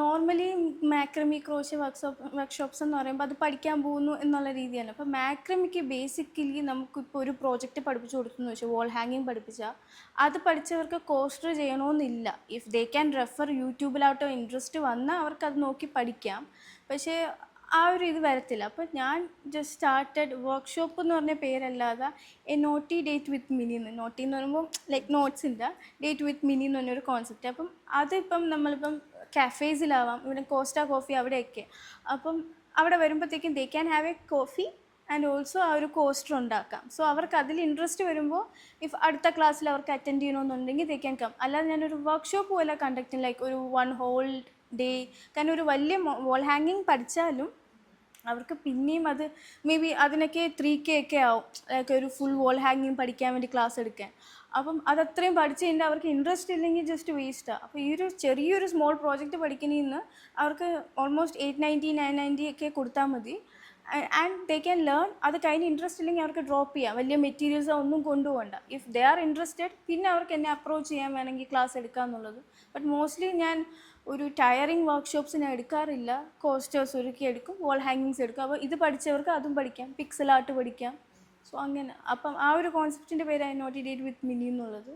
Normally മാക്രമി crochet workshops എന്ന് പറയുമ്പോൾ അത് പഠിക്കാൻ പോകുന്നു എന്നുള്ള രീതിയാണ്. അപ്പോൾ മാക്രമിക്ക് ബേസിക്കലി നമുക്കിപ്പോൾ ഒരു പ്രോജക്റ്റ് പഠിപ്പിച്ചു കൊടുക്കുന്നു വെച്ചാൽ വോൾ ഹാങ്ങിങ് പഠിപ്പിച്ചാൽ അത് പഠിച്ചവർക്ക് കോസ്റ്റർ ചെയ്യണമെന്നില്ല. ഇഫ് ദേ ക്യാൻ റെഫർ യൂട്യൂബിലാട്ടോ ഇൻട്രസ്റ്റ് വന്നാൽ അവർക്ക് അത് നോക്കി പഠിക്കാം. പക്ഷേ ആ ഒരു ഇത് വരത്തില്ല. അപ്പോൾ ഞാൻ ജസ്റ്റ് സ്റ്റാർട്ടഡ് വർക്ക്ഷോപ്പ് എന്ന് പറഞ്ഞ പേരല്ലാതെ a naughty date with Mini എന്ന്. നോട്ടി എന്ന് പറയുമ്പോൾ ലൈക്ക് നോട്ട്സിൻ്റെ ഡേറ്റ് വിത്ത് മിനി എന്ന് പറഞ്ഞൊരു കോൺസെപ്റ്റ്. അപ്പം അതിപ്പം നമ്മളിപ്പം കാഫേസിലാവാം, ഇവിടെ കോസ്റ്റ കോഫി അവിടെയൊക്കെ. അപ്പം അവിടെ വരുമ്പോഴത്തേക്കും they can have A coffee and also ആ ഒരു കോസ്റ്റർ ഉണ്ടാക്കാം. സോ അവർക്ക് അതിൽ ഇൻട്രസ്റ്റ് വരുമ്പോൾ ഇഫ് അടുത്ത ക്ലാസ്സിൽ അവർക്ക് അറ്റൻഡ് ചെയ്യണമെന്നുണ്ടെങ്കിൽ ദേ ക്യാൻ കം. അല്ലാതെ ഞാനൊരു വർക്ക്ഷോപ്പ് പോലെ കണ്ടക്ട് ചെയ്യും, ലൈക്ക് ഒരു 1 ഹോൾ ഡേ. കാരണം ഒരു വലിയ വോൾ ഹാങ്ങിങ് പഠിച്ചാലും അവർക്ക് പിന്നെയും അത് മേ ബി അതിനൊക്കെ 3K ഒക്കെ ആവും, ലൈക്ക് ഒരു ഫുൾ വോൾ ഹാങ്ങിങ് പഠിക്കാൻ വേണ്ടി ക്ലാസ് എടുക്കാൻ. അപ്പം അതത്രയും പഠിച്ച് കഴിഞ്ഞാൽ അവർക്ക് ഇൻട്രസ്റ്റ് ഇല്ലെങ്കിൽ ജസ്റ്റ് വേസ്റ്റാണ്. അപ്പോൾ ഈ ഒരു ചെറിയൊരു സ്മോൾ പ്രോജക്റ്റ് പഠിക്കുന്നതിന് അവർക്ക് ഓൾമോസ്റ്റ് 890 990 ഒക്കെ കൊടുത്താൽ മതി. And they can learn. അത് കഴിഞ്ഞ് ഇൻട്രസ്റ്റ് ഇല്ലെങ്കിൽ അവർക്ക് ഡ്രോപ്പ് ചെയ്യാം, വലിയ മെറ്റീരിയൽസോ ഒന്നും കൊണ്ടുപോകണ്ട. ഇഫ് ദേ ആർ ഇൻട്രസ്റ്റഡ് പിന്നെ അവർക്ക് എന്നെ അപ്രോച്ച് ചെയ്യാൻ വേണമെങ്കിൽ ക്ലാസ് എടുക്കാമെന്നുള്ളത്. ബട്ട് മോസ്റ്റ്ലി ഞാൻ ഒരു ടയറിങ് വർക്ക്ഷോപ്പ്സ് ഞാൻ എടുക്കാറില്ല. കോസ്റ്റേഴ്സ് ഒരുക്കി എടുക്കും, വോൾ ഹാങ്ങിങ്സ് എടുക്കും. അപ്പോൾ ഇത് പഠിച്ചവർക്ക് അതും പഠിക്കാം, പിക്സൽ ആർട്ട് പഠിക്കാം. സോ അങ്ങനെ. അപ്പം ആ ഒരു കോൺസെപ്റ്റിൻ്റെ പേരാണ് നോട്ടി ഡേറ്റ് വിത്ത് മിനി എന്നുള്ളത്.